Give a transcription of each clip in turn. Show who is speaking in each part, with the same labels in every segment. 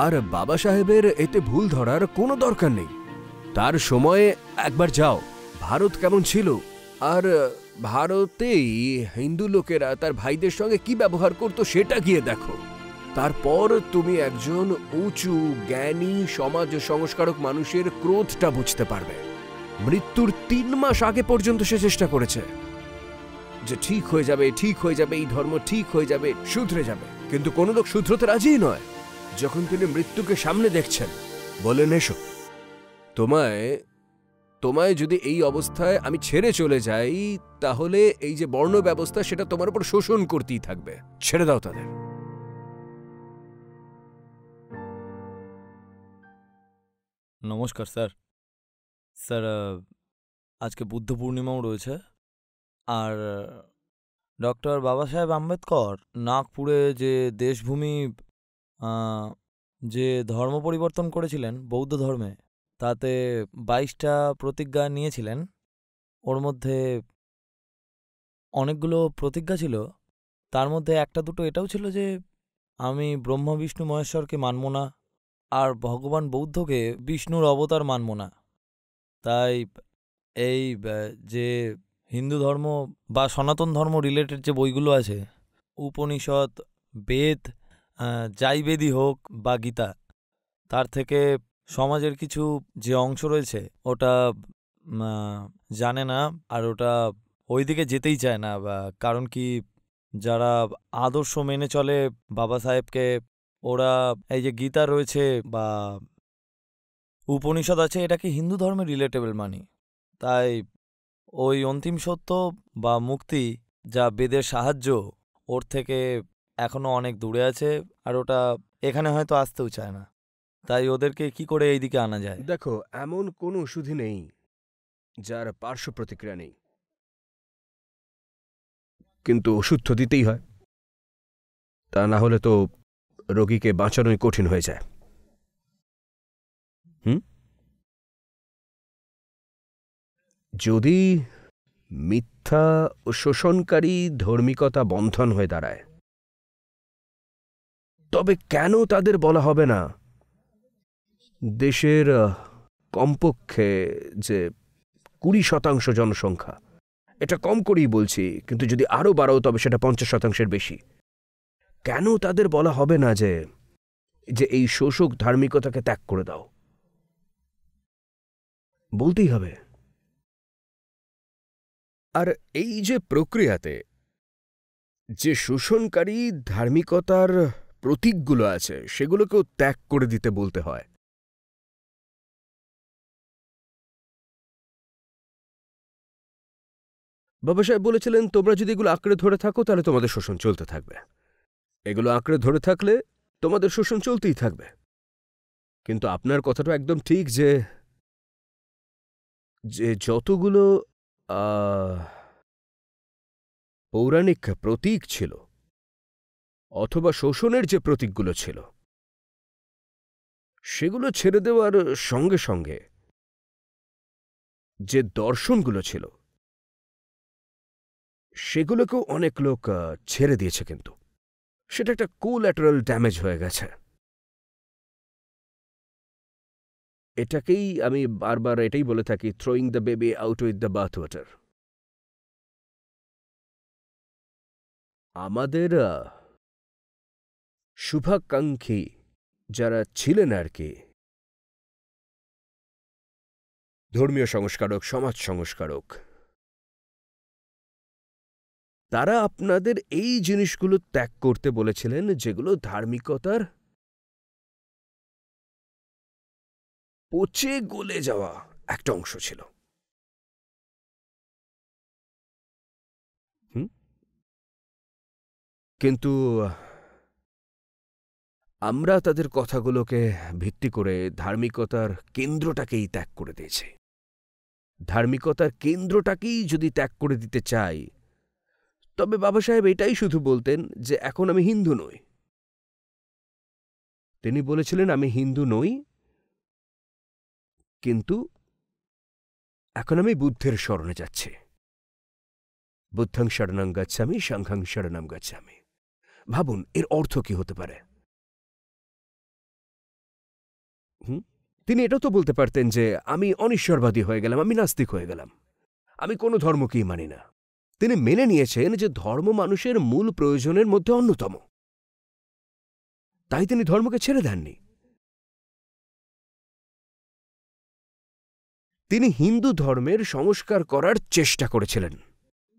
Speaker 1: আর বাবা সাহেবের এতে ভুল ধরার কোনো দরকার নেই। তার সময়ে একবার যাও ভারত কেমন ছিল, আর ভারতেই হিন্দু লোকেরা তার ভাইদের সঙ্গে কি ব্যবহার করত সেটা গিয়ে দেখো। তারপর তুমি একজন উঁচু জ্ঞানী সমাজ সংস্কারক মানুষের ক্রোধটা বুঝতে পারবে। মৃত্যুর 3 মাস আগে পর্যন্ত সে চেষ্টা করেছে যে ঠিক হয়ে যাবে, ঠিক হয়ে যাবে, এই ধর্ম ঠিক হয়ে যাবে, শুধরে যাবে, কিন্তু কোনো লোক শুধরতে রাজি নয়। যখন তিনি মৃত্যুকে সামনে দেখছেন, বলেন এসো, তোমায় যদি এই অবস্থায় আমি ছেড়ে চলে যাই, তাহলে এই যে বর্ণ ব্যবস্থা সেটা তোমার উপর শোষণ করতেই থাকবে, ছেড়ে দাও তাদের।
Speaker 2: নমস্কার স্যার। স্যার, আজকে বুদ্ধ পূর্ণিমাও রয়েছে, আর ডক্টর বাবা সাহেব আম্বেদকর নাগপুরে যে দেশভূমি যে ধর্ম পরিবর্তন করেছিলেন বৌদ্ধ ধর্মে, তাতে 22টা প্রতিজ্ঞা নিয়েছিলেন। ওর মধ্যে অনেকগুলো প্রতিজ্ঞা ছিল, তার মধ্যে একটা দুটো এটাও ছিল যে আমি ব্রহ্মা বিষ্ণু মহেশ্বরকে মানব না, আর ভগবান বৌদ্ধকে বিষ্ণুর অবতার মানব না। তাই এই যে হিন্দু ধর্ম বা সনাতন ধর্ম রিলেটেড যে বইগুলো আছে, উপনিষদ, বেদ, যাইবেদী হোক বা গীতা, তার থেকে সমাজের কিছু যে অংশ রয়েছে ওটা জানে না, আর ওটা ওইদিকে যেতেই চায় না। কারণ কি, যারা আদর্শ মেনে চলে বাবা সাহেবকে, ওরা এই যে গীতা রয়েছে বা উপনিষদ আছে, এটাকে হিন্দু ধর্মে রিলেটেবল মানি। তাই ওই অন্তিম সত্য বা মুক্তি যা বেদের সাহায্য, ওর থেকে এখনো অনেক দূরে আছে, আর ওটা এখানে হয়তো আসতেও চায় না। তাই ওদেরকে কি করে এইদিকে আনা যায়?
Speaker 1: দেখো, এমন কোনো ওষুধই নেই যার পার্শ্ব প্রতিক্রিয়া নেই, কিন্তু ওষুধ তো দিতেই হয়, তা না হলে তো রোগীকে বাঁচানোই কঠিন হয়ে যায়। যদি মিথ্যা ও শোষণকারী ধার্মিকতা বন্ধন হয়ে দাঁড়ায়, তবে কেন তাদের বলা হবে না দেশের কমপক্ষে যে 20% জনসংখ্যা, এটা কম করেই বলছি, কিন্তু যদি আরো বাড়াও তবে সেটা 50%-এর বেশি, কেন তাদের বলা হবে না যে এই শোষক ধার্মিকতাকে ত্যাগ করে দাও? বলতেই হবে। আর এই যে প্রক্রিয়াতে যে শোষণকারী ধার্মিকতার প্রতীকগুলো আছে সেগুলোকেও ত্যাগ করে দিতে বলতে হয়। বাবা সাহেব বলেছিলেন, তোমরা যদি এগুলো আঁকড়ে ধরে থাকো তাহলে তোমাদের শোষণ চলতে থাকবে, এগুলো আঁকড়ে ধরে থাকলে তোমাদের শোষণ চলতেই থাকবে। কিন্তু আপনার কথাটা একদম ঠিক যে যতগুলো পৌরাণিক প্রতীক ছিল অথবা শোষণের যে প্রতীকগুলো ছিল, সেগুলো ছেড়ে দেওয়ার সঙ্গে সঙ্গে যে দর্শনগুলো ছিল সেগুলোকেও অনেক লোক ছেড়ে দিয়েছে, কিন্তু সেটা একটা কোল্যাটারাল ড্যামেজ হয়ে গেছে। এটাকেই আমি বারবার এটাই বলে থাকি, throwing the baby out with the bathwater. আমাদের শুভাকাঙ্ক্ষী যারা ছিলেন আর কি, ধর্মীয় সংস্কারক, সমাজ সংস্কারক, তারা আপনাদের এই জিনিসগুলো ত্যাগ করতে বলেছিলেন যেগুলো ধার্মিকতার পচে গলে যাওয়া একটা অংশ ছিল। কিন্তু আমরা তাদের কথাগুলোকে ভিত্তি করে ধার্মিকতার কেন্দ্রটাকেই ত্যাগ করে দিয়েছি। ধার্মিকতার কেন্দ্রটাকেই যদি ত্যাগ করে দিতে চাই, তবে বাবা সাহেব এটাই শুধু বলতেন যে এখন আমি হিন্দু নই। তিনি বলেছিলেন আমি হিন্দু নই, কিন্তু এখন আমি বুদ্ধের শরণে যাচ্ছি। বুদ্ধং শরণং গচ্ছামি, সংঘং শরণং গচ্ছামি। ভাবুন এর অর্থ কি হতে পারে। তিনি এটাও তো বলতে পারতেন যে আমি অনিশ্বরবাদী হয়ে গেলাম, আমি নাস্তিক হয়ে গেলাম, আমি কোনো ধর্মকেই মানি না। তিনি মেনে নিয়েছেন যে ধর্ম মানুষের মূল প্রয়োজনের মধ্যে অন্যতম, তাই তিনি ধর্মকে ছেড়ে দেননি। তিনি হিন্দু ধর্মের সংস্কার করার চেষ্টা করেছিলেন,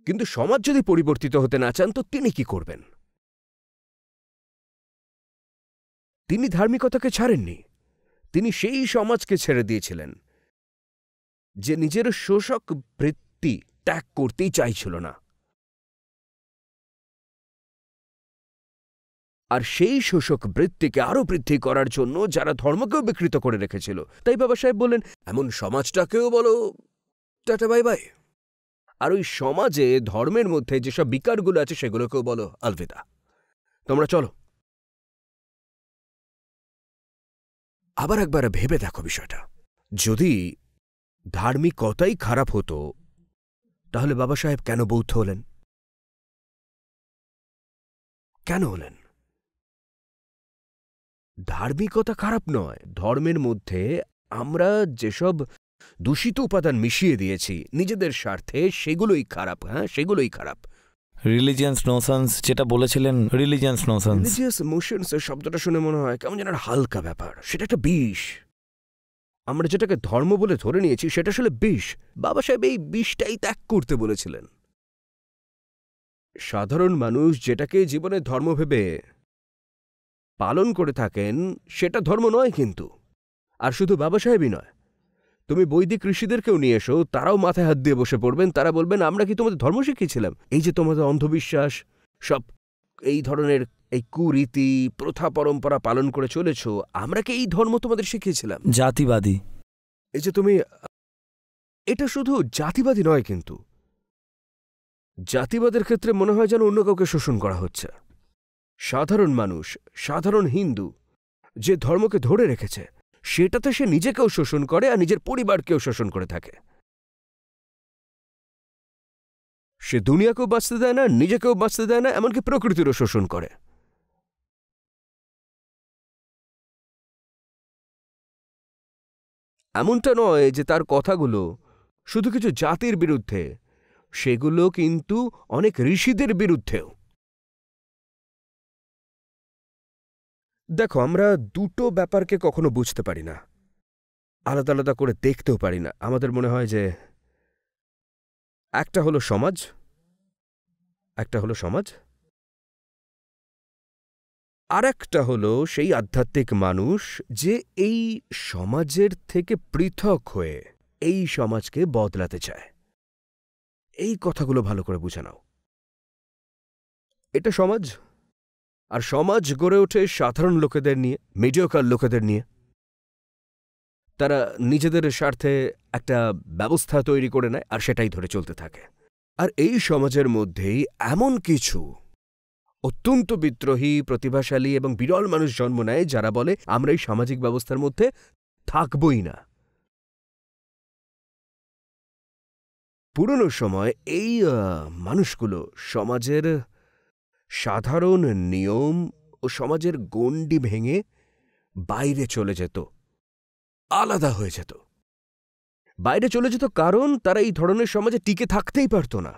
Speaker 1: কিন্তু সমাজ যদি পরিবর্তিত হতে না চান তো তিনি কি করবেন? তিনি ধার্মিকতাকে ছাড়েননি, তিনি সেই সমাজকে ছেড়ে দিয়েছিলেন যে নিজের শোষক বৃত্তি ত্যাগ করতেই চাইছিল না। আর সেই শোষক বৃত্তিকে আরো বৃদ্ধি করার জন্য যারা ধর্মকেও বিকৃত করে রেখেছিল, তাই বাবা সাহেব বললেন এমন সমাজটাকেও বলো টাটা বাই বাই, আর ওই সমাজে ধর্মের মধ্যে যেসব বিকারগুলো আছে সেগুলোকেও বলো আলবিদা, তোমরা চলো। আবার একবার ভেবে দেখো বিষয়টা, যদি ধার্মিকতাই খারাপ হতো তাহলে বাবা সাহেব কেন বৌদ্ধ হলেন? কেন হলেন? ধার্মিকতা খারাপ নয়, ধর্মের মধ্যে আমরা যেসব দূষিত উপাদান মিশিয়ে দিয়েছি নিজেদের স্বার্থে সেগুলোই খারাপ। হ্যাঁ, সেগুলোই খারাপ।
Speaker 2: রিলিজিয়াস নোশনস যেটা বলেছিলেন, রিলিজিয়াস নোশনস,
Speaker 1: রিলিজিয়াস ইমোশনস এর শব্দটা শুনে মনে হয় কেমন যেন হালকা ব্যাপার, সেটা একটা বিষ। আমরা যেটাকে ধর্ম বলে ধরে নিয়েছি সেটা আসলে বিষ। বাবা সাহেব এই বিষটাই ত্যাগ করতে বলেছিলেন। সাধারণ মানুষ যেটাকে জীবনে ধর্ম ভেবে পালন করে থাকেন সেটা ধর্ম নয় কিন্তু। আর শুধু বাবা সাহেবই নয়, তুমি বৈদিক ঋষিদেরকেও নিয়ে এসো, তারাও মাথায় হাত দিয়ে বসে পড়বেন, তারা বলবেন আমরা কি তোমাদের ধর্ম শিখিয়েছিলাম? এই যে তোমাদের অন্ধবিশ্বাস, সব এই ধরনের এই কুরীতি প্রথা পরম্পরা পালন করে চলেছ, আমরা কি এই ধর্ম তোমাদের শিখিয়েছিলাম?
Speaker 2: জাতিবাদী।
Speaker 1: এই যে তুমি, এটা শুধু জাতিবাদী নয় কিন্তু, জাতিবাদের ক্ষেত্রে মনে হয় যেন অন্য কাউকে শোষণ করা হচ্ছে। সাধারণ মানুষ, সাধারণ হিন্দু যে ধর্মকে ধরে রেখেছে সেটাতে সে নিজেকেও শোষণ করে আর নিজের পরিবারকেও শোষণ করে থাকে। সে দুনিয়াকেও বাঁচতে দেয় না, নিজেকেও বাঁচতে দেয় না, এমনকি প্রকৃতিরও শোষণ করে। এমনটা নয় যে তার কথাগুলো শুধু কিছু জাতির বিরুদ্ধে, সেগুলো কিন্তু অনেক ঋষিদের বিরুদ্ধেও। দেখো, আমরা দুটো ব্যাপারকে কখনো বুঝতে পারি না, আলাদা আলাদা করে দেখতেও পারি না। আমাদের মনে হয় যে একটা হলো সমাজ, একটা হলো সমাজ, আর একটা হলো সেই আধ্যাত্মিক মানুষ যে এই সমাজের থেকে পৃথক হয়ে এই সমাজকে বদলাতে চায়। এই কথাগুলো ভালো করে বুঝে নাও। এটা সমাজ, আর সমাজ গড়ে ওঠে সাধারণ লোকেদের নিয়ে, মিডিওকার লোকেদের নিয়ে। তারা নিজেদের স্বার্থে একটা ব্যবস্থা তৈরি করে নেয় আর সেটাই ধরে চলতে থাকে। আর এই সমাজের মধ্যেই এমন কিছু অত্যন্ত বিদ্রোহী, প্রতিভাশালী এবং বিরল মানুষ জন্ম নেয় যারা বলে আমরা এই সামাজিক ব্যবস্থার মধ্যে থাকবই না। পুরনো সময় এই মানুষগুলো সমাজের সাধারণ নিয়ম ও সমাজের গণ্ডি ভেঙে বাইরে চলে যেত, আলাদা হয়ে যেত। বাইরে চলে যেত কারণ তারা এই ধরনের সমাজে টিকে থাকতেই পারত না,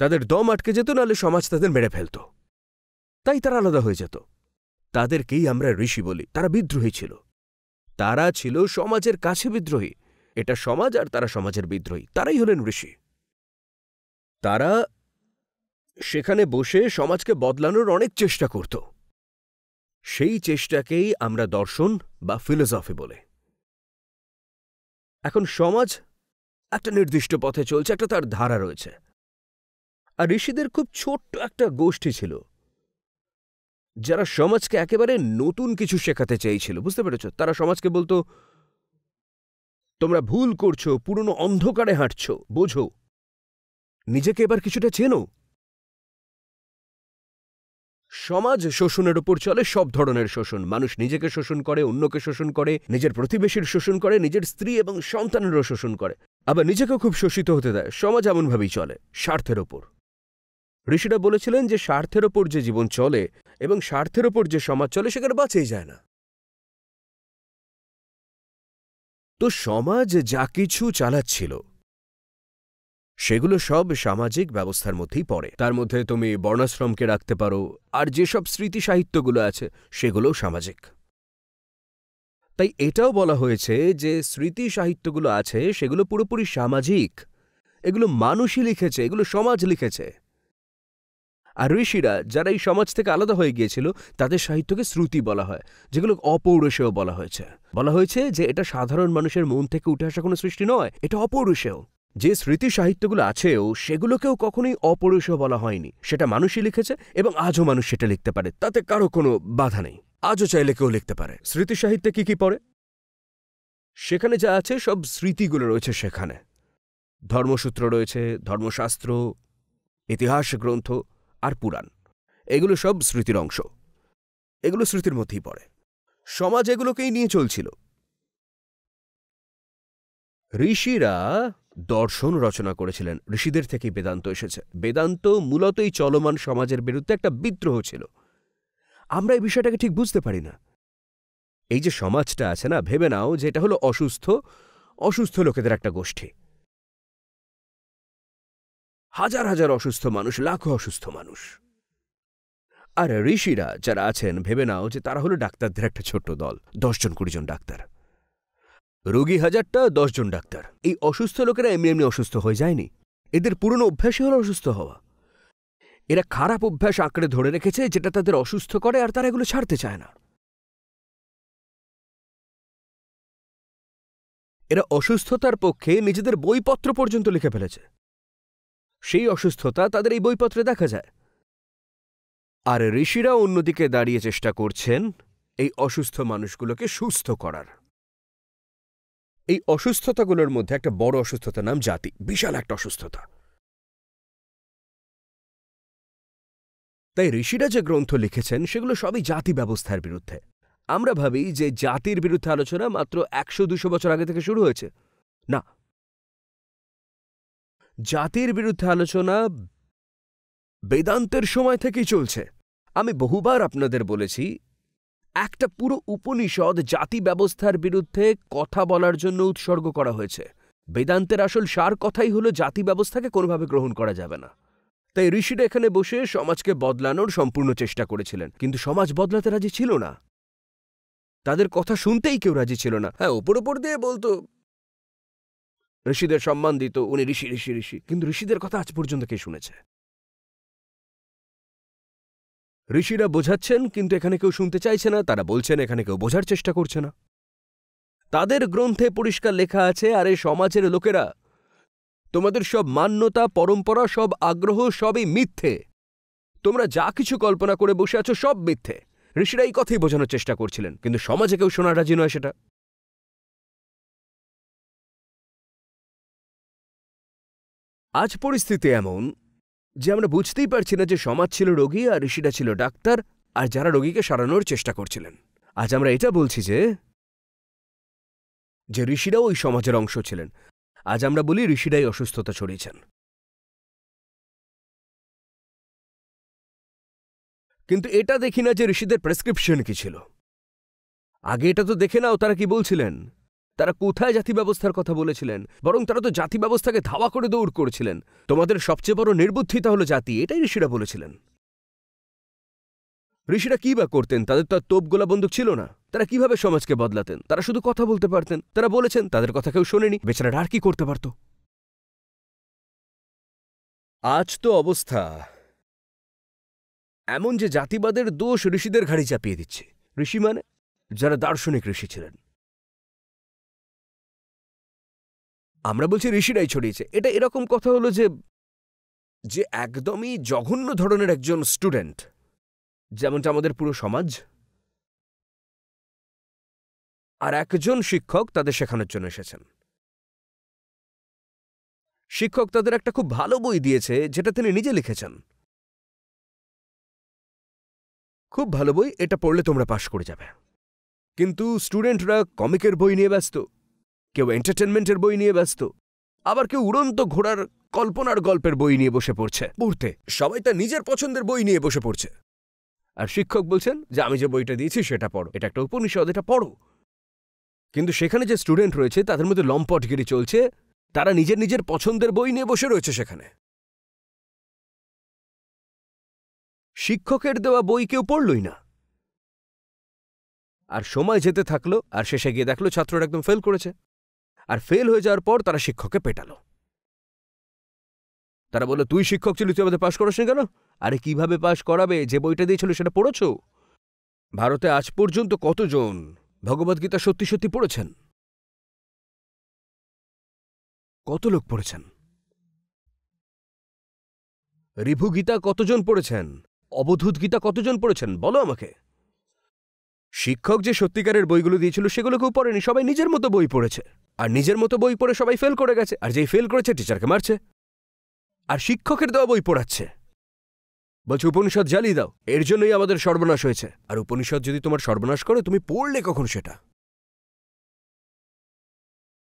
Speaker 1: তাদের দম আটকে যেত, নাহলে সমাজ তাদের মেরে ফেলত। তাই তারা আলাদা হয়ে যেত। তাদেরকেই আমরা ঋষি বলি। তারা বিদ্রোহী ছিল, তারা ছিল সমাজের কাছে বিদ্রোহী। এটা সমাজ আর তারা সমাজের বিদ্রোহী, তারাই হলেন ঋষি। তারা সেখানে বসে সমাজকে বদলানোর অনেক চেষ্টা করত। সেই চেষ্টাকেই আমরা দর্শন বা ফিলোসফি বলে। এখন সমাজ একটা নির্দিষ্ট পথে চলছে, একটা তার ধারা রয়েছে। আর ঋষিদের খুব ছোট্ট একটা গোষ্ঠী ছিল যারা সমাজকে একেবারে নতুন কিছু শেখাতে চেয়েছিল। বুঝতে পেরেছ? তারা সমাজকে বলতো তোমরা ভুল করছো, পুরনো অন্ধকারে হাঁটছ, বোঝো, নিজেকে এবার কিছুটা চেনো। সমাজ শোষণের উপর চলে, সব ধরনের শোষণ। মানুষ নিজেকে শোষণ করে, অন্যকে শোষণ করে, নিজের প্রতিবেশীর শোষণ করে, নিজের স্ত্রী এবং সন্তানেরও শোষণ করে, আবার নিজেকেও খুব শোষিত হতে দেয়। সমাজ এমনভাবেই চলে, স্বার্থের ওপর। ঋষিরা বলেছিলেন যে স্বার্থের ওপর যে জীবন চলে এবং স্বার্থের ওপর যে সমাজ চলে সেখানে বাঁচেই যায় না। তো সমাজ যা কিছু চালাচ্ছিল সেগুলো সব সামাজিক ব্যবস্থার মধ্যেই পড়ে। তার মধ্যে তুমি বর্ণাশ্রমকে রাখতে পারো, আর যেসব স্মৃতি সাহিত্যগুলো আছে সেগুলোও সামাজিক। তাই এটাও বলা হয়েছে যে স্মৃতি সাহিত্যগুলো আছে সেগুলো পুরোপুরি সামাজিক, এগুলো মানুষই লিখেছে, এগুলো সমাজ লিখেছে। আর ঋষিরা যারা এই সমাজ থেকে আলাদা হয়ে গিয়েছিল তাদের সাহিত্যকে শ্রুতি বলা হয়, যেগুলো অপৌরুষেয় বলা হয়েছে যে এটা সাধারণ মানুষের মন থেকে উঠে আসা কোনো সৃষ্টি নয়, এটা অপৌরুষেয়। যে স্মৃতি সাহিত্যগুলো আছেও সেগুলোকেও কখনোই অপৌরুষেয় বলা হয়নি, সেটা মানুষই লিখেছে এবং আজও মানুষ সেটা লিখতে পারে, তাতে কারো কোনো বাধা নেই, আজও চাইলে কেউ লিখতে পারে। স্মৃতি সাহিত্যে কি কি পড়ে? সেখানে যা আছে সব স্মৃতিগুলো রয়েছে, সেখানে ধর্মসূত্র রয়েছে, ধর্মশাস্ত্র, ইতিহাস গ্রন্থ আর পুরাণ, এগুলো সব স্মৃতির অংশ, এগুলো স্মৃতির মধ্যেই পড়ে। সমাজ এগুলোকেই নিয়ে চলছিল। ঋষিরা দর্শন রচনা করেছিলেন, ঋষিদের থেকেই বেদান্ত এসেছে। বেদান্ত মূলত এই চলমান সমাজের বিরুদ্ধে একটা বিদ্রোহ ছিল। আমরা এই বিষয়টাকে ঠিক বুঝতে পারি না। এই যে সমাজটা আছে না, ভেবে নাও যে এটা হলো অসুস্থ লোকেদের একটা গোষ্ঠী, হাজার হাজার অসুস্থ মানুষ, লাখো অসুস্থ মানুষ। আর ঋষিরা যারা আছেন, ভেবে নাও যে তারা হলো ডাক্তারদের একটা ছোট্ট দল, 10-20 জন ডাক্তার। রোগী 1000টা, 10 জন ডাক্তার। এই অসুস্থ লোকেরা এমনি এমনি অসুস্থ হয়ে যায়নি, এদের পুরনো অভ্যাসই হলো অসুস্থ হওয়া। এরা খারাপ অভ্যাস আঁকড়ে ধরে রেখেছে যেটা তাদের অসুস্থ করে, আর তারা এগুলো ছাড়তে চায় না। এরা অসুস্থতার পক্ষে নিজেদের বইপত্র পর্যন্ত লিখে ফেলেছে, সেই অসুস্থতা তাদের এই বইপত্রে দেখা যায়। আর ঋষিরা অন্যদিকে দাঁড়িয়ে চেষ্টা করছেন এই অসুস্থ মানুষগুলোকে সুস্থ করার। এই অসুস্থতাগুলোর মধ্যে একটা বড় অসুস্থতার নাম জাতি, বিশাল একটা অসুস্থতা। তাই ঋষিরা যে গ্রন্থ লিখেছেন সেগুলো সবই জাতি ব্যবস্থার বিরুদ্ধে। আমরা ভাবি যে জাতির বিরুদ্ধে আলোচনা মাত্র 100-200 বছর আগে থেকে শুরু হয়েছে, না, জাতির বিরুদ্ধে আলোচনা বেদান্তের সময় থেকেই চলছে। আমি বহুবার আপনাদের বলেছি, একটা পুরো উপনিষদ জাতি ব্যবস্থার বিরুদ্ধে কথা বলার জন্য উৎসর্গ করা হয়েছে। বেদান্তের আসল সার কথাই হলো জাতি ব্যবস্থাকে কোনোভাবে গ্রহণ করা যাবে না। তাই ঋষিরা এখানে বসে সমাজকে বদলানোর সম্পূর্ণ চেষ্টা করেছিলেন, কিন্তু সমাজ বদলাতে রাজি ছিল না, তাদের কথা শুনতেই কেউ রাজি ছিল না। হ্যাঁ, ওপর দিয়ে বলতো, ঋষিদের সম্মান দিত, উনি ঋষি ঋষি ঋষি, কিন্তু ঋষিদের কথা আজ পর্যন্ত কে শুনেছে? ঋষিরা বোঝাচ্ছেন কিন্তু এখানে কেউ শুনতে চাইছে না, তারা বলছেন এখানে কেউ বোঝার চেষ্টা করছে না। তাদের গ্রন্থে পরিষ্কার লেখা আছে, আরে সমাজের লোকেরা, তোমাদের সব মান্যতা, পরম্পরা, সব আগ্রহ সবই মিথ্যে, তোমরা যা কিছু কল্পনা করে বসে আছো সব মিথ্যে। ঋষিরা এই কথাই বোঝানোর চেষ্টা করছিলেন, কিন্তু সমাজে কেউ শোনার রাজি নয় সেটা। আজ পরিস্থিতি এমন যে আমরা বুঝতেই পারছি না যে সমাজ ছিল রোগী আর ঋষিরা ছিল ডাক্তার, আর যারা রোগীকে সারানোর চেষ্টা করছিলেন। আজ আমরা এটা বলছি যে ঋষিরাও ওই সমাজের অংশ ছিলেন। আজ আমরা বলি ঋষিরাই অসুস্থতা ছড়িয়েছেন। কিন্তু এটা দেখি না যে ঋষিদের প্রেসক্রিপশন কি ছিল। আগে এটা তো দেখে নাও তারা কি বলছিলেন, তারা কোথায় জাতি ব্যবস্থার কথা বলেছিলেন। বরং তারা তো জাতি ব্যবস্থাকে ধাওয়া করে দৌড় করেছিলেন। তোমাদের সবচেয়ে বড় নির্বুদ্ধিতা হলো জাতি, এটাই ঋষিরা বলেছিলেন। ঋষিরা কি বা করতেন? তাদের তো তোপ গোলা বন্দুক ছিল না। তারা কিভাবে সমাজকে বদলাতেন? তারা শুধু কথা বলতে পারতেন। তারা বলেছেন, তাদের কথা কেউ শোনেনি, বেচারারা আর কি করতে পারত? আজ তো অবস্থা এমন যে জাতিবাদের দোষ ঋষিদের ঘাড়ি চাপিয়ে দিচ্ছে। ঋষি মানে যারা দার্শনিক ঋষি ছিলেন। আমরা বলছি ঋষিরাই ছড়িয়েছে। এটা এরকম কথা হলো যে একদমই জঘন্য ধরনের একজন স্টুডেন্ট, যেমনটা আমাদের পুরো সমাজ, আর একজন শিক্ষক তাদের শেখানোর জন্য এসেছেন। শিক্ষক তাদের একটা খুব ভালো বই দিয়েছে যেটা তিনি নিজে লিখেছেন, খুব ভালো বই, এটা পড়লে তোমরা পাশ করে যাবে। কিন্তু স্টুডেন্টরা কমিকের বই নিয়ে ব্যস্ত, কেউ এন্টারটেনমেন্টের বই নিয়ে ব্যস্ত, আবার কেউ উড়ন্ত ঘোড়ার কল্পনার গল্পের বই নিয়ে বসে পড়তে। সবাই তার নিজের পছন্দের বই নিয়ে বসে পড়ছে। আর শিক্ষক বলছেন যে আমি যে বইটা দিয়েছি সেটা পড়ো, এটা একটা উপনিষদ, এটা পড়ো। কিন্তু সেখানে যে স্টুডেন্ট রয়েছে তাদের মধ্যে লম্পটগিরি চলছে, তারা নিজের নিজের পছন্দের বই নিয়ে বসে রয়েছে সেখানে। শিক্ষকের দেওয়া বই কেউ পড়লই না। আর সময় যেতে থাকলো, আর শেষে গিয়ে দেখলো ছাত্ররা একদম ফেল করেছে। আর ফেল হয়ে যাওয়ার পর তারা শিক্ষককে পেটালো। তারা বলল, তুই শিক্ষক ছিলি, তুই আমাদের পাশ করাসনি কেন? আরে কিভাবে পাশ করাবে? যে বইটা দিয়েছিল সেটা পড়েছ? ভারতে আজ পর্যন্ত কতজন ভগবদ্গীতা সত্যি সত্যি পড়েছেন? কত লোক পড়েছেন? ঋভু গীতা কতজন পড়েছেন? অবধূত গীতা কতজন পড়েছেন? বলো আমাকে। শিক্ষক যে সত্যিকারের বইগুলো দিয়েছিল সেগুলো কেউ পড়েনি, সবাই নিজের মতো বই পড়েছে। আর নিজের মতো বই পড়ে সবাই ফেল করে গেছে। আর যেই ফেল করেছে টিচারকে মারছে, আর শিক্ষকের দেওয়া বই পড়াচ্ছে। বলছে উপনিষদ জ্বালিয়ে দাও, এর জন্যই আমাদের সর্বনাশ হয়েছে। আর উপনিষদ যদি তোমার সর্বনাশ করে, তুমি পড়লে কখন সেটা?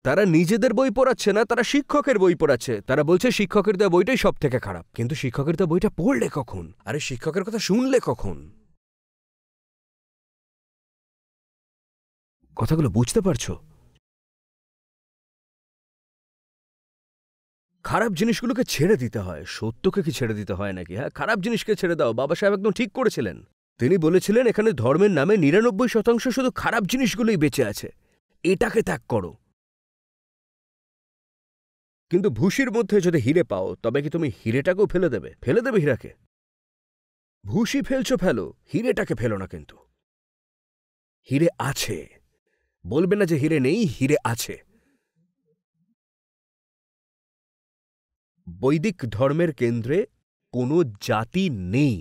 Speaker 1: তারা নিজেদের বই পড়াচ্ছে না, তারা শিক্ষকের বই পড়াচ্ছে। তারা বলছে শিক্ষকের দেওয়া বইটাই সব থেকে খারাপ। কিন্তু শিক্ষকের দেওয়া বইটা পড়লে কখন? আরে শিক্ষকের কথা শুনলে কখন? কথাগুলো বুঝতে পারছো? খারাপ জিনিসগুলোকে ছেড়ে দিতে হয়, সত্যকে কি ছেড়ে দিতে হয় নাকি? হ্যাঁ, খারাপ জিনিসকে ছেড়ে দাও। বাবা সাহেব একদম ঠিক করেছিলেন। তিনি বলেছিলেন এখানে ধর্মের নামে ৯৯% শুধু খারাপ জিনিসগুলোই বেঁচে আছে, এটাকে ত্যাগ করো। কিন্তু ভুসির মধ্যে যদি হিরে পাও, তবে কি তুমি হিরেটাকেও ফেলে দেবে? ফেলে দেবে হীরাকে? ভুসি ফেলছো ফেলো, হিরেটাকে ফেলো না। কিন্তু হিরে আছে, বলবে না যে হিরে নেই, হিরে আছে। বৈদিক ধর্মের কেন্দ্রে কোনো জাতি নেই।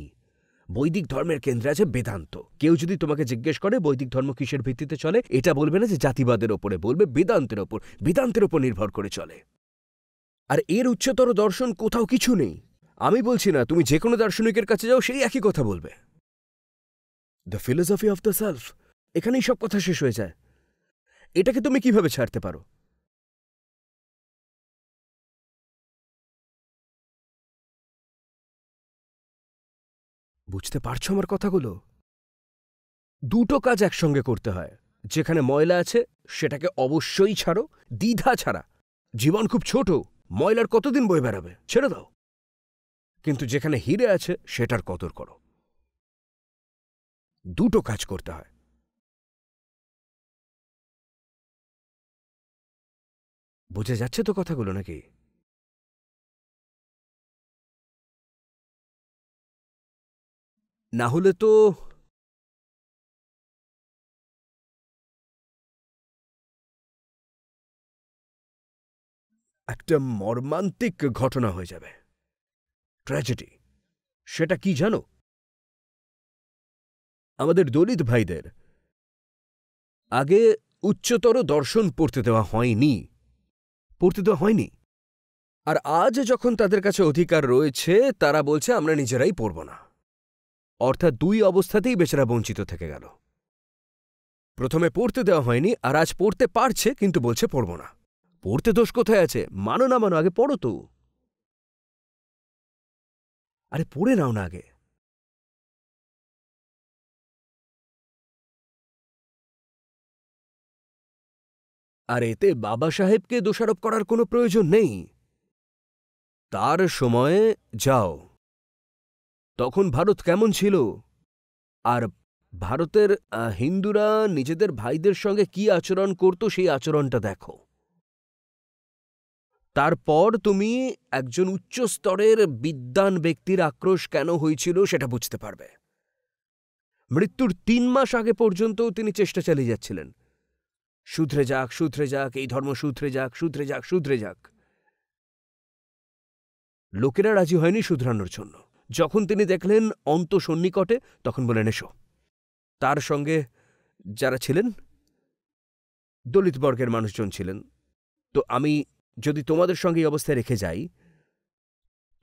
Speaker 1: বৈদিক ধর্মের কেন্দ্রে আছে বেদান্ত। কেউ যদি তোমাকে জিজ্ঞেস করে বৈদিক ধর্ম কিসের ভিত্তিতে চলে, এটা বলবে না যে জাতিবাদের ওপরে, বলবে বেদান্তের ওপর। বেদান্তের ওপর নির্ভর করে চলে। আর এর উচ্চতর দর্শন কোথাও কিছু নেই। আমি বলছি না, তুমি যে কোনো দার্শনিকের কাছে যাও, সেই একই কথা বলবে, the philosophy of the self. এখানেই সব কথা শেষ হয়ে যায়। এটাকে তুমি কিভাবে ছাড়তে পারো? বুঝতে পারছো আমার কথাগুলো? দুটো কাজ একসঙ্গে করতে হয়। যেখানে ময়লা আছে সেটাকে অবশ্যই ছাড়ো, দ্বিধা ছাড়া। জীবন খুব ছোট, ময়লার কতদিন বয়ে বেড়াবে? ছেড়ে দাও। কিন্তু যেখানে হিরে আছে সেটার কদর করো। দুটো কাজ করতে হয়। বুঝে যাচ্ছে তো কথাগুলো নাকি? না হলে তো একটা মর্মান্তিক ঘটনা হয়ে যাবে, ট্র্যাজেডি। সেটা কি জানো? আমাদের দলিত ভাইদের আগে উচ্চতর দর্শন পড়তে দেওয়া হয়নি, পড়তে দেওয়া হয়নি। আর আজ যখন তাদের কাছে অধিকার রয়েছে, তারা বলছে আমরা নিজেরাই পড়ব না। অর্থাৎ দুই অবস্থাতেই বেচারা বঞ্চিত থেকে গেল। প্রথমে পড়তে দেওয়া হয়নি, আর আজ পড়তে পারছে কিন্তু বলছে পড়ব না। পড়তে দোষ কোথায় আছে? মানো না মানো, আগে পড়ো তো। আরে পড়ে নাও না আগে। আর এতে বাবা সাহেবকে দোষারোপ করার কোনো প্রয়োজন নেই। তার সময়ে যাও, তখন ভারত কেমন ছিল, আর ভারতের হিন্দুরা নিজেদের ভাইদের সঙ্গে কি আচরণ করত, সেই আচরণটা দেখো। তারপর তুমি একজন উচ্চ স্তরের বিদ্বান ব্যক্তির আক্রোশ কেন হয়েছিল সেটা বুঝতে পারবে। মৃত্যুর ৩ মাস আগে পর্যন্ত তিনি চেষ্টা চালিয়ে যাচ্ছিলেন, শুধরে যাক, শুধরে যাক, এই ধর্ম শুধরে যাক, শুধরে যাক, শুধরে যাক। লোকেরা রাজি হয়নি শুধরানোর জন্য। যখন তিনি দেখলেন অন্ত সন্নিকটে, তখন বলেন এসো। তার সঙ্গে যারা ছিলেন দলিত বর্গের মানুষজন ছিলেন। তো আমি যদি তোমাদের সঙ্গে এই অবস্থায় রেখে যাই,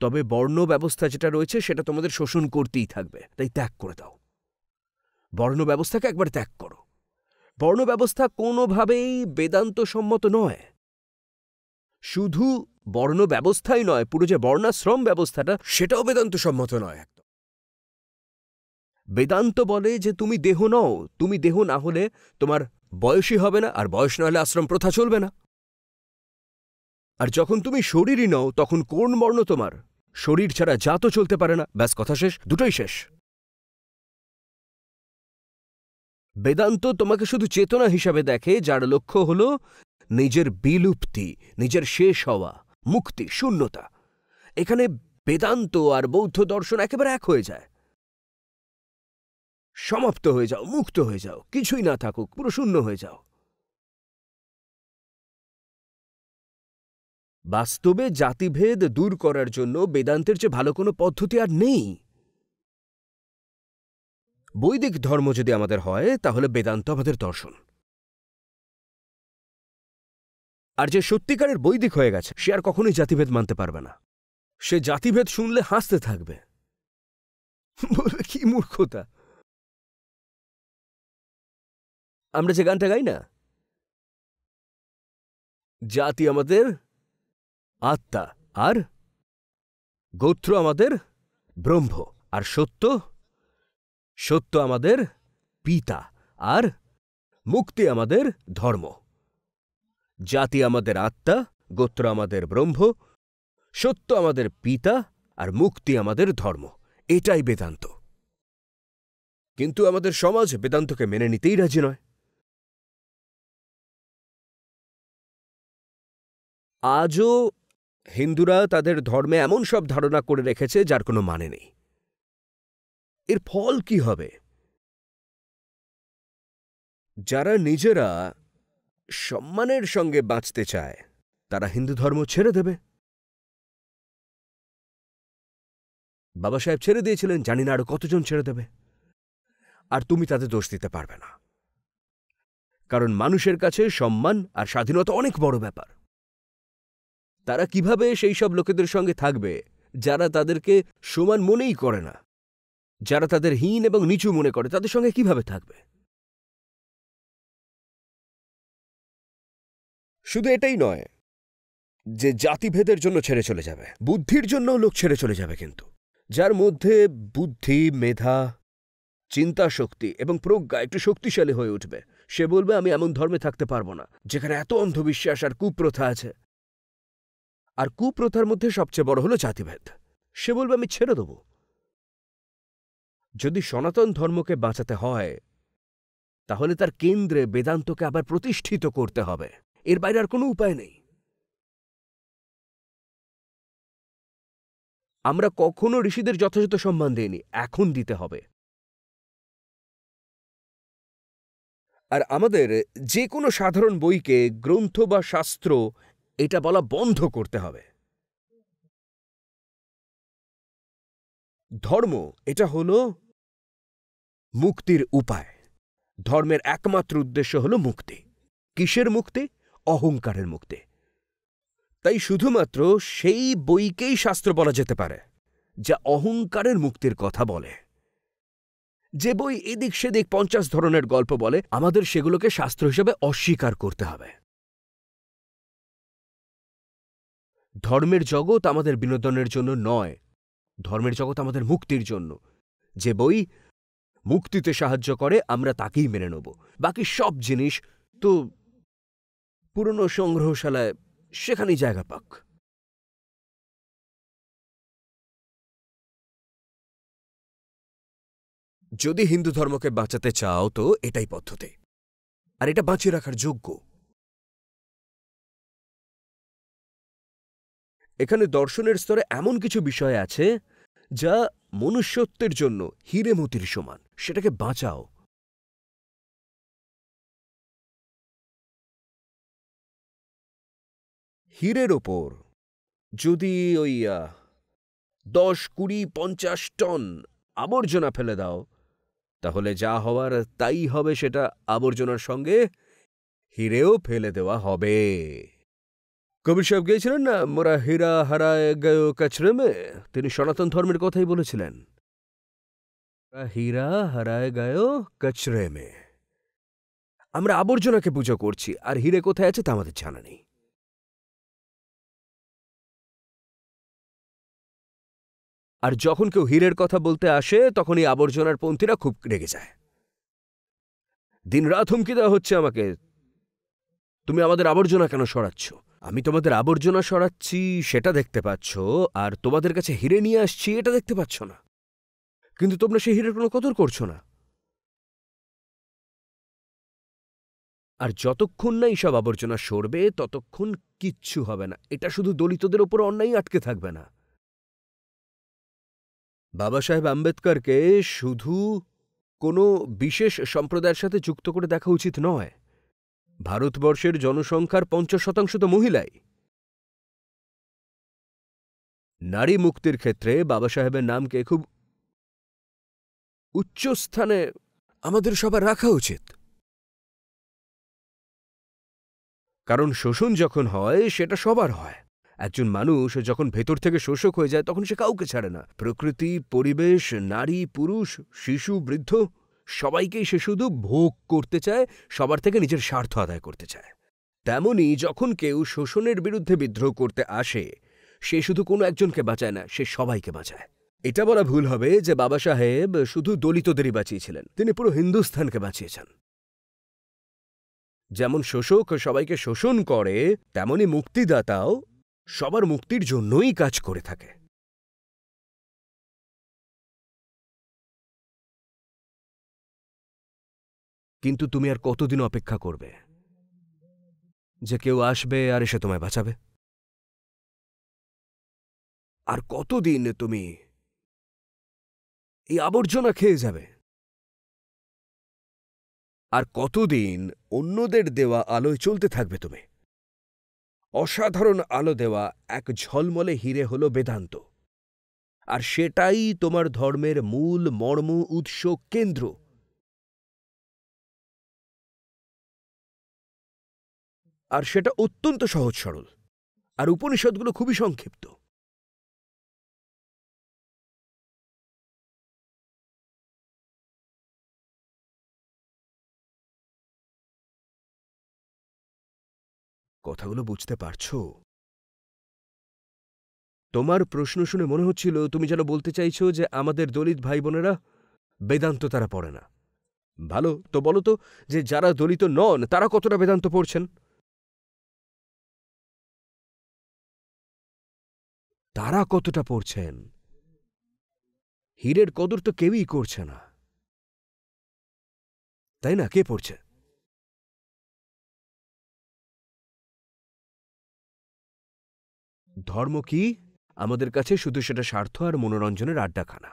Speaker 1: তবে বর্ণ ব্যবস্থা যেটা রয়েছে সেটা তোমাদের শোষণ করতেই থাকবে। তাই ত্যাগ করে দাও, বর্ণ ব্যবস্থাকে একবার ত্যাগ করো। বর্ণ ব্যবস্থা কোনোভাবেই বেদান্ত সম্মত নয়। শুধু বর্ণ ব্যবস্থাই নয়, পুরো যে বর্ণাশ্রম ব্যবস্থাটা, সেটাও বেদান্ত সম্মত নয়। বেদান্ত বলে যে তুমি দেহ নও, তুমি দেহ না হলে তোমার বয়সই হবে না, আর বয়স না হলে আশ্রম প্রথা চলবে না। আর যখন তুমি শরীরই নও, তখন কোন বর্ণ তোমার? শরীর ছাড়া জাতও চলতে পারে না। ব্যাস, কথা শেষ, দুটোই শেষ। বেদান্ত তোমাকে শুধু চেতনা হিসাবে দেখে, যার লক্ষ্য হল নিজের বিলুপ্তি, নিজের শেষ হওয়া, মুক্তি, শূন্যতা। এখানে বেদান্ত আর বৌদ্ধ দর্শন একেবারে এক হয়ে যায়। সমাপ্ত হয়ে যাও, মুক্ত হয়ে যাও, কিছুই না থাকুক, পুরো শূন্য হয়ে যাও। বাস্তবে জাতিভেদ দূর করার জন্য বেদান্তের চেয়ে ভালো কোনো পদ্ধতি আর নেই। বৈদিক ধর্ম যদি আমাদের হয়, তাহলে বেদান্ত আমাদের দর্শন। আর যে সত্যিকারের বৈদিক হয়ে গেছে, সে আর কখনোই জাতিভেদ মানতে পারবে না। সে জাতিভেদ শুনলে হাসতে থাকবে, বলবে কি মূর্খতা। আমরা যে গানটা গাই না, জাতি আমাদের আত্মা, আর গোত্র আমাদের ব্রহ্ম, আর সত্য সত্য আমাদের পিতা, আর মুক্তি আমাদের ধর্ম। জাতি আমাদের আত্মা, গোত্র আমাদের ব্রহ্ম, সত্য আমাদের পিতা, আর মুক্তি আমাদের ধর্ম। এটাই বেদান্ত। কিন্তু আমাদের সমাজ বেদান্তকে মেনে নিতেই রাজি নয়। আজও হিন্দুরা তাদের ধর্মে এমন সব ধারণা করে রেখেছে যার কোনো মানে নেই। এর ফল কি হবে? যারা নিজেরা সম্মানের সঙ্গে বাঁচতে চায়, তারা হিন্দু ধর্ম ছেড়ে দেবে। বাবা সাহেব ছেড়ে দিয়েছিলেন, জানি না আরো কতজন ছেড়ে দেবে। আর তুমি তাদের দোষ দিতে পারবে না, কারণ মানুষের কাছে সম্মান আর স্বাধীনতা অনেক বড় ব্যাপার। তারা কিভাবে সেই সব লোকেদের সঙ্গে থাকবে যারা তাদেরকে সমান মনেই করে না, যারা তাদের হীন এবং নিচু মনে করে, তাদের সঙ্গে কিভাবে থাকবে? শুধু এটাই নয় যে জাতিভেদের জন্য ছেড়ে চলে যাবে, বুদ্ধির জন্যও লোক ছেড়ে চলে যাবে। কিন্তু যার মধ্যে বুদ্ধি, মেধা, চিন্তা শক্তি এবং প্রজ্ঞা একটু শক্তিশালী হয়ে উঠবে, সে বলবে আমি এমন ধর্মে থাকতে পারবো না যেখানে এত অন্ধবিশ্বাস আর কুপ্রথা আছে। আর কুপ্রথার মধ্যে সবচেয়ে বড় হলো জাতিভেদ। সে বলবে আমি ছেড়ে দেব। যদি সনাতন ধর্মকে বাঁচাতে হয়, তাহলে তার কেন্দ্রে বেদান্তকে আবার প্রতিষ্ঠিত করতে হবে। এর বাইরে আর কোনো উপায় নেই। আমরা কখনো ঋষিদের যথাযথ সম্মান দিইনি, এখন দিতে হবে। আর আমাদের যে কোনো সাধারণ বইকে গ্রন্থ বা শাস্ত্র এটা বলা বন্ধ করতে হবে। ধর্ম এটা হলো মুক্তির উপায়। ধর্মের একমাত্র উদ্দেশ্য হলো মুক্তি। কিসের মুক্তি? অহংকারের মুক্তি। তাই শুধুমাত্র সেই বইকেই শাস্ত্র বলা যেতে পারে যা অহংকারের মুক্তির কথা বলে। যে বই এদিক সেদিক 50 ধরনের গল্প বলে, আমাদের সেগুলোকে শাস্ত্র হিসেবে অস্বীকার করতে হবে। ধর্মের জগৎ আমাদের বিনোদনের জন্য নয়, ধর্মের জগৎ আমাদের মুক্তির জন্য। যে বই মুক্তিতে সাহায্য করে, আমরা তাকেই মেনে নেব। বাকি সব জিনিস তো পুরনো সংগ্রহশালায়, সেখানেই জায়গা পাক। যদি হিন্দু ধর্মকে বাঁচাতে চাও, তো এটাই পদ্ধতি, আর এটা বাঁচিয়ে রাখার যোগ্য। এখানে দর্শনের স্তরে এমন কিছু বিষয় আছে যা মনুষ্যত্বের জন্য হিরে মতির সমান। সেটাকে বাঁচাও। হীরের ওপর যদি ওই 10, 20, 50 টন আবর্জনা ফেলে দাও, তাহলে যা হওয়ার তাই হবে। সেটা আবর্জনার সঙ্গে হিরেও ফেলে দেওয়া হবে। কবির সাহেব গিয়েছিলেন না, মোরা হীরা হারায় গেও কচরে মে? তিনি সনাতন ধর্মের কথাই বলেছিলেন। হীরা হারায় গেও কচরে মে। আমরা আবর্জনাকে পুজো করছি, আর হিরে কোথায় আছে তা আমাদের জানা নেই। আর যখন কেউ হীরের কথা বলতে আসে, তখন এই আবর্জনার পন্থীরা খুব রেগে যায়। দিনরাত হুমকি দেওয়া হচ্ছে আমাকে, তুমি আমাদের আবর্জনা কেন সরাচ্ছ। আমি তোমাদের আবর্জনা সরাচ্ছি সেটা দেখতে পাচ্ছ, আর তোমাদের কাছে হিরে নিয়ে আসছি এটা দেখতে পাচ্ছ না, কিন্তু তোমরা সেই হিরের কোনো কদর করছো না। আর যতক্ষণ না এইসব আবর্জনা সরবে ততক্ষণ কিচ্ছু হবে না। এটা শুধু দলিতদের ওপর অন্যায় আটকে থাকবে না। বাবা সাহেব আম্বেদকরকে শুধু কোনো বিশেষ সম্প্রদায়ের সাথে যুক্ত করে দেখা উচিত নয়। ভারতবর্ষের জনসংখ্যার ৫০% তো মহিলাই। নারী মুক্তির ক্ষেত্রে বাবা সাহেবের নামকে খুব উচ্চ স্থানে আমাদের সবার রাখা উচিত। কারণ শোষণ যখন হয় সেটা সবার হয়। একজন মানুষ যখন ভেতর থেকে শোষক হয়ে যায় তখন সে কাউকে ছাড়ে না। প্রকৃতি, পরিবেশ, নারী, পুরুষ, শিশু, বৃদ্ধ সবাইকেই সে শুধু ভোগ করতে চায়, সবার থেকে নিজের স্বার্থ আদায় করতে চায়। তেমনি যখন কেউ শোষণের বিরুদ্ধে বিদ্রোহ করতে আসে, সে শুধু কোনো একজনকে বাঁচায় না, সে সবাইকে বাঁচায়। এটা বলা ভুল হবে যে বাবা সাহেব শুধু দলিতদেরই বাঁচিয়েছিলেন, তিনি পুরো হিন্দুস্থানকে বাঁচিয়েছেন। যেমন শোষক সবাইকে শোষণ করে, তেমনি মুক্তিদাতাও সবার মুক্তির জন্যই কাজ করে থাকে। কিন্তু তুমি আর কতদিন অপেক্ষা করবে যে কেউ আসবে আর এসে তোমায় বাঁচাবে? আর কতদিন তুমি এই আবর্জনা খেয়ে যাবে? আর কতদিন অন্যদের দেওয়া আলোয় চলতে থাকবে তুমি? অসাধারণ আলো দেওয়া এক ঝলমলে হিরে হল বেদান্ত, আর সেটাই তোমার ধর্মের মূল মর্ম, উৎস, কেন্দ্র। আর সেটা অত্যন্ত সহজ সরল, আর উপনিষদগুলো খুবই সংক্ষিপ্ত। কথাগুলো বুঝতে পারছো? তোমার প্রশ্ন শুনে মনে হচ্ছিল তুমি যেন বলতে চাইছো যে আমাদের দলিত ভাই বোনেরা বেদান্ত তারা পড়ে না। ভালো, তো বলো তো যে যারা দলিত নন তারা কতটা বেদান্ত পড়ছেন? তারা কতটা পড়ছেন? হীরের কদর তো কেউই করছে না, তাই না? কে পড়ছে? ধর্ম কি? আমাদের কাছে শুধু সেটা স্বার্থ আর মনোরঞ্জনের আড্ডাখানা।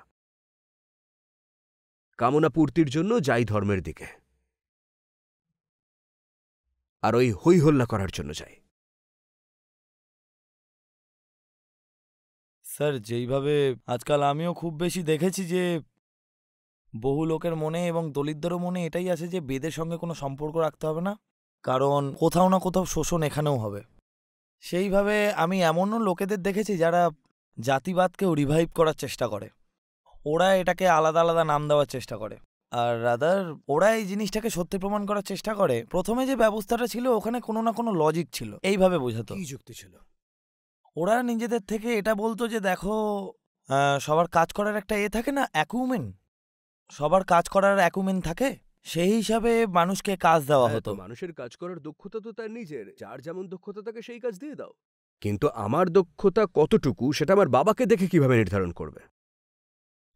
Speaker 1: কামনা পূর্তির জন্য যাই ধর্মের দিকে, আর ওই হই হল্লা করার জন্য যাই।
Speaker 2: স্যার, যেইভাবে আজকাল আমিও খুব বেশি দেখেছি যে বহু লোকের মনে এবং দলিতদেরও মনে এটাই আছে যে বেদের সঙ্গে কোনো সম্পর্ক রাখতে হবে না, কারণ কোথাও না কোথাও শোষণ এখানেও হবে। সেইভাবে আমি এমনও লোকেদের দেখেছি যারা জাতিবাদকেও রিভাইভ করার চেষ্টা করে। ওরা এটাকে আলাদা আলাদা নাম দেওয়ার চেষ্টা করে, আর রাদার ওরা এই জিনিসটাকে সত্যি প্রমাণ করার চেষ্টা করে প্রথমে যে ব্যবস্থাটা ছিল ওখানে কোনো না কোনো লজিক ছিল, এইভাবে বোঝাতো।
Speaker 1: কি যুক্তি ছিল?
Speaker 2: ওরা নিজেদের থেকে এটা বলতো যে দেখো, সবার কাজ করার একটা থাকে না, অ্যাকুমেন, সবার কাজ করার অ্যাকুমেন থাকে, সেই হিসাবে মানুষকে কাজ দেওয়া হতো।
Speaker 1: মানুষের কাজ করার দক্ষতা তো তার নিজের, যার যেমন দক্ষতা তাকে সেই কাজ দিয়ে দাও। কিন্তু আমার দক্ষতা কতটুকু সেটা আমার বাবাকে দেখে কিভাবে নির্ধারণ করবে?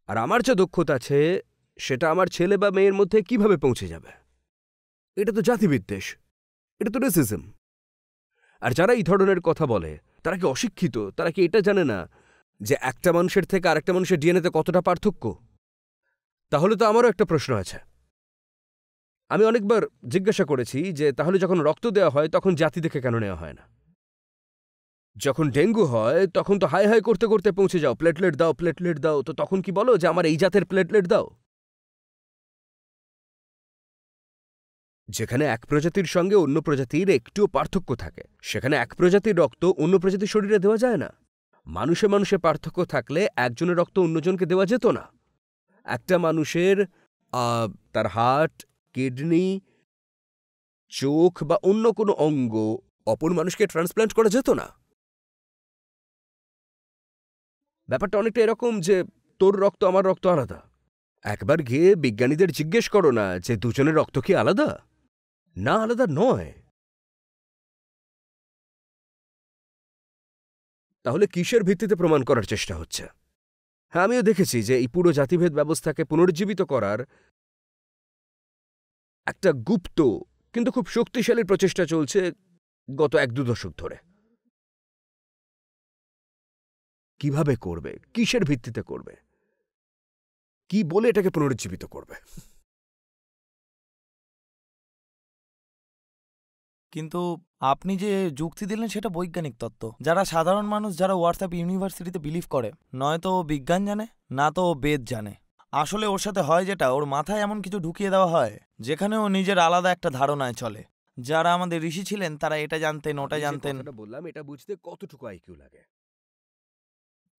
Speaker 1: আর আমার যে দক্ষতা আছে সেটা আমার ছেলে বা মেয়ের মধ্যে কিভাবে পৌঁছে যাবে? এটা তো জাতিবিদ্বেষ, এটা তো রেসিজম। আর যারা এই ধরনের কথা বলে তারা কি অশিক্ষিত? তারা কি এটা জানে না যে একটা মানুষের থেকে আরেকটা মানুষের ডিএনএতে কতটা পার্থক্য? তাহলে তো আমারও একটা প্রশ্ন আছে। আমি অনেকবার জিজ্ঞাসা করেছি যে তাহলে যখন রক্ত দেওয়া হয় তখন জাতি দেখে কেন নেওয়া হয় না? যখন ডেঙ্গু হয় তখন তো হাই হাই করতে করতে পৌঁছে যাও, প্লেটলেট দাও, প্লেটলেট দাও। তো তখন কি বলো যে আমার এই জাতের প্লেটলেট দাও? যেখানে এক প্রজাতির সঙ্গে অন্য প্রজাতির একটুও পার্থক্য থাকে, সেখানে এক প্রজাতির রক্ত অন্য প্রজাতির শরীরে দেওয়া যায় না। মানুষে মানুষে পার্থক্য থাকলে একজনের রক্ত অন্যজনকে দেওয়া যেত না। একটা মানুষের তার হার্ট, কিডনি, চোখ বা অন্য কোনো অঙ্গ অপর মানুষকে ট্রান্সপ্ল্যান্ট করা যেত না। ব্যাপারটা অনেকটা এরকম যে তোর রক্ত আমার রক্ত আলাদা, একবার গিয়ে বিজ্ঞানীদের জিজ্ঞেস করো না যে দুজনের রক্ত কি আলাদা? না, আলাদা নয়। তাহলে কিসের ভিত্তিতে প্রমাণ করার চেষ্টা হচ্ছে? হ্যাঁ, আমিও দেখেছি যে এই পুরো জাতিভেদ ব্যবস্থাকে পুনরুজ্জীবিত করার একটা গুপ্ত কিন্তু খুব শক্তিশালী প্রচেষ্টা চলছে গত 1-2 দশক ধরে। কিভাবে করবে, কিসের ভিত্তিতে করবে, কি বলে এটাকে পুনরুজ্জীবিত করবে?
Speaker 2: কিন্তু আপনি যে যুক্তি দিলেন সেটা বৈজ্ঞানিক তত্ত্ব, যারা সাধারণ মানুষ, যারা হোয়াটসঅ্যাপ ইউনিভার্সিটিতে বিলিভ করে, নয়তো ও বিজ্ঞান জানে, না তো ও বেদ জানে। আসলে ওর সাথে হয় যেটা, ওর মাথায় এমন কিছু ঢুকিয়ে দেওয়া হয় যেখানে ও নিজের আলাদা একটা ধারণায় চলে। যারা আমাদের ঋষি ছিলেন তারা এটা জানতেন, ওটা
Speaker 1: আমি যে
Speaker 2: জানতেন।
Speaker 1: কথাটা বললাম এটা বুঝতে কতটুকু আইকিউ লাগে?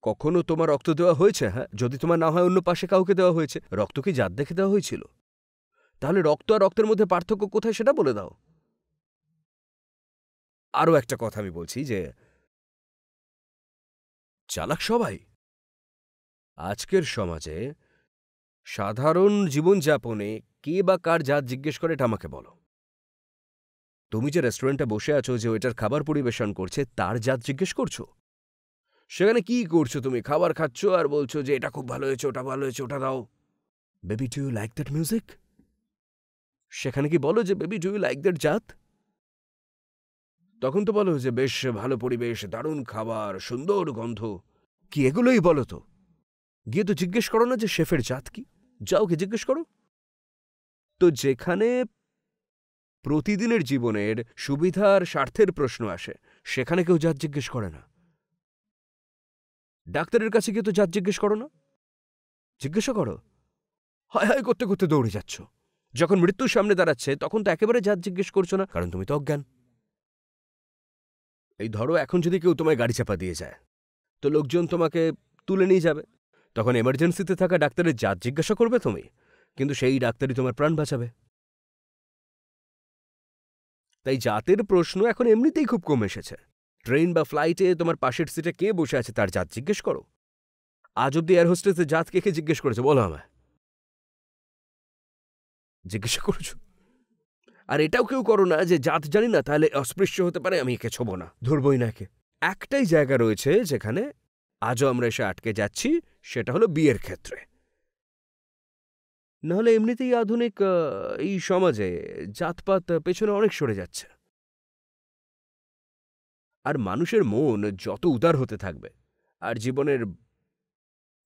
Speaker 1: কখনো তোমার রক্ত দেওয়া হয়েছে? হ্যাঁ, যদি তোমার না হয় অন্য পাশে কাউকে দেওয়া হয়েছে। রক্ত কি জাত দেখে দেওয়া হয়েছিল? তাহলে রক্ত আর রক্তের মধ্যে পার্থক্য কোথায় সেটা বলে দাও। আরও একটা কথা আমি বলছি যে চালাক সবাই। আজকের সমাজে সাধারণ জীবনযাপনে কে বা কার জাত জিজ্ঞেস করে এটা আমাকে বলো। তুমি যে রেস্টুরেন্টে বসে আছো, যে ওইটার খাবার পরিবেশন করছে তার জাত জিজ্ঞেস করছো? সেখানে কি করছো তুমি? খাবার খাচ্ছ আর বলছো যে এটা খুব ভালো হয়েছে, ওটা ভালো হয়েছে, ওটা দাও। Baby, do you like that music? সেখানে কি বলো যে baby, do you like that জাত? তখন তো বলো যে বেশ ভালো পরিবেশ, দারুণ খাবার, সুন্দর গন্ধ। কি এগুলোই বলো তো? গিয়ে তো জিজ্ঞেস করো না যে শেফের জাত কি? যাও কি জিজ্ঞেস করো। তো যেখানে প্রতিদিনের জীবনের সুবিধার স্বার্থের প্রশ্ন আসে সেখানে কেউ জাত জিজ্ঞেস করে না। ডাক্তারের কাছে গিয়ে তো জাত জিজ্ঞেস করো না। জিজ্ঞাসা করো, হায় হায় করতে করতে দৌড়ে যাচ্ছ। যখন মৃত্যুর সামনে দাঁড়াচ্ছে তখন তো একেবারে জাত জিজ্ঞেস করছো না, কারণ তুমি তো অজ্ঞান। এই ধরো এখন যদি কেউ তোমায় গাড়ি চাপা দিয়ে যায়, তো লোকজন তোমাকে তুলে নিয়ে যাবে। তখন এমার্জেন্সিতে থাকা ডাক্তারের জাত জিজ্ঞাসা করবে তুমি, কিন্তু সেই ডাক্তারই তোমার প্রাণ বাঁচাবে। তাই জাতের প্রশ্ন এখন এমনিতেই খুব কম এসেছে। ট্রেন বা ফ্লাইটে তোমার পাশের সিটে কে বসে আছে তার জাত জিজ্ঞেস করো। আজ অব্দি এয়ার হোস্টেসের জাত কে কে জিজ্ঞেস করেছে বলো আমায়? জিজ্ঞাসা করেছ? আর এটাও কেউ করো না যে জাত জানি না, তাহলে অস্পৃশ্য হতে পারে, আমি একে ছোব না, ধরবই না একে। একটাই জায়গা রয়েছে যেখানে আজও আমরা এসে আটকে যাচ্ছি, সেটা হলো বিয়ের ক্ষেত্রে। নাহলে এমনিতেই আধুনিক এই সমাজে জাতপাত পেছনে অনেক সরে যাচ্ছে। আর মানুষের মন যত উদার হতে থাকবে আর জীবনের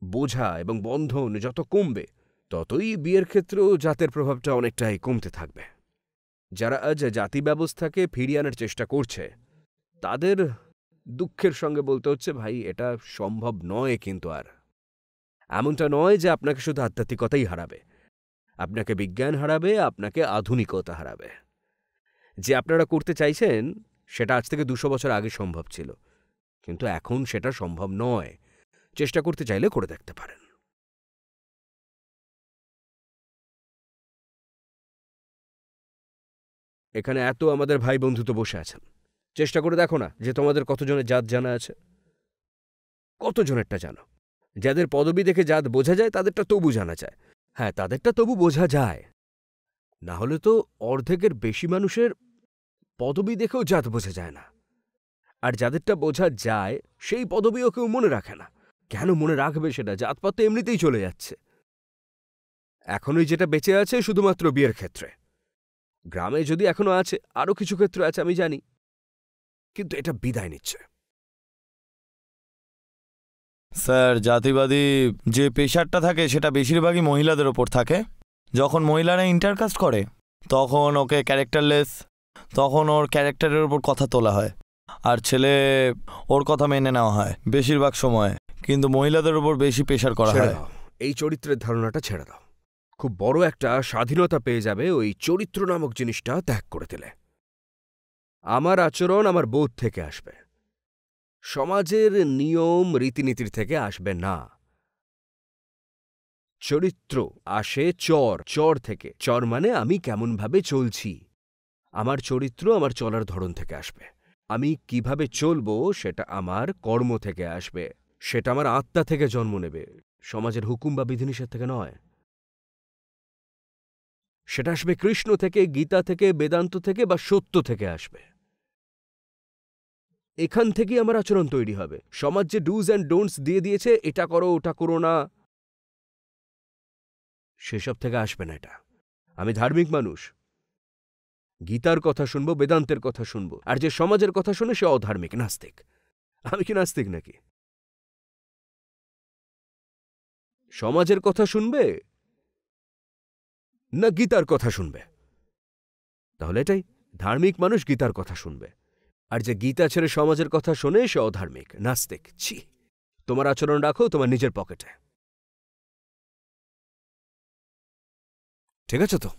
Speaker 1: বোঝা এবং বন্ধন যত কমবে, ততই বিয়ের ক্ষেত্রেও জাতের প্রভাবটা অনেকটাই কমতে থাকবে। যারা আজ জাতি ব্যবস্থাকে ফিরিয়ে আনার চেষ্টা করছে তাদের দুঃখের সঙ্গে বলতে হচ্ছে, ভাই এটা সম্ভব নয়। কিন্তু আর এমনটা নয় যে আপনাকে শুধু আধ্যাত্মিকতাই হারাবে, আপনাকে বিজ্ঞান হারাবে, আপনাকে আধুনিকতা হারাবে। যে আপনারা করতে চাইছেন সেটা আজ থেকে 200 বছর আগে সম্ভব ছিল, কিন্তু এখন সেটা সম্ভব নয়। চেষ্টা করতে চাইলে করে দেখতে পারেন। এখানে এত আমাদের ভাই বন্ধু তো বসে আছেন, চেষ্টা করে দেখো না যে তোমাদের কতজনের জাত জানা আছে। কতজনেরটা জানো? যাদের পদবি দেখে জাত বোঝা যায় তাদেরটা তবু জানা যায়। হ্যাঁ, তাদেরটা তবু বোঝা যায়, না হলে তো অর্ধেকের বেশি মানুষের পদবি দেখেও জাত বোঝা যায় না। আর যাদেরটা বোঝা যায় সেই পদবিও কেউ মনে রাখে না। কেন মনে রাখবে সেটা? জাতপাত তো এমনিতেই চলে যাচ্ছে। এখনই যেটা বেঁচে আছে শুধুমাত্র বিয়ের ক্ষেত্রে। গ্রামে যদি এখনো আছে, আরও কিছু ক্ষেত্র আছে আমি জানি, কিন্তু এটা বিদায় নিচ্ছে।
Speaker 2: স্যার, জাতিবাদী যে পেশারটা থাকে সেটা বেশিরভাগই মহিলাদের ওপর থাকে। যখন মহিলারা ইন্টারকাস্ট করে তখন ওকে ক্যারেক্টারলেস, তখন ওর ক্যারেক্টারের ওপর কথা তোলা হয়, আর ছেলে ওর কথা মেনে নেওয়া হয় বেশিরভাগ সময়। কিন্তু মহিলাদের ওপর বেশি প্রেশার করা হয়।
Speaker 1: এই চরিত্রের ধারণাটা ছেড়ে দাও। খুব বড় একটা স্বাধীনতা পেয়ে যাবে ওই চরিত্র নামক জিনিসটা ত্যাগ করে দিলে। আমার আচরণ আমার বোধ থেকে আসবে, সমাজের নিয়ম রীতিনীতির থেকে আসবে না। চরিত্র আসে চর থেকে। চর মানে আমি কেমনভাবে চলছি। আমার চরিত্র আমার চলার ধরন থেকে আসবে। আমি কিভাবে চলবো সেটা আমার কর্ম থেকে আসবে, সেটা আমার আত্মা থেকে জন্ম নেবে, সমাজের হুকুম বা বিধিনিষেধ থেকে নয়। সেটা আসবে কৃষ্ণ থেকে, গীতা থেকে, বেদান্ত থেকে বা সত্য থেকে আসবে। এখান থেকেই আমার আচরণ তৈরি হবে। সমাজ যে ডুজ অ্যান্ড ডোন্টস দিয়ে দিয়েছে, এটা করো ওটা করো না, সেসব থেকে আসবে না এটা। আমি ধার্মিক মানুষ, গীতার কথা শুনবো, বেদান্তের কথা শুনবো। আর যে সমাজের কথা শুনে সে অধার্মিক, নাস্তিক। আমি কি নাস্তিক নাকি? সমাজের কথা শুনবে না গীতার কথা শুনবে? তাহলে এটাই, ধার্মিক মানুষ গীতার কথা শুনবে, আর যে গীতা ছেড়ে সমাজের কথা শোনে সে অধার্মিক, নাস্তিক। ছি! তোমার আচরণ রাখো তোমার নিজের পকেটে, ঠিক আছে তো?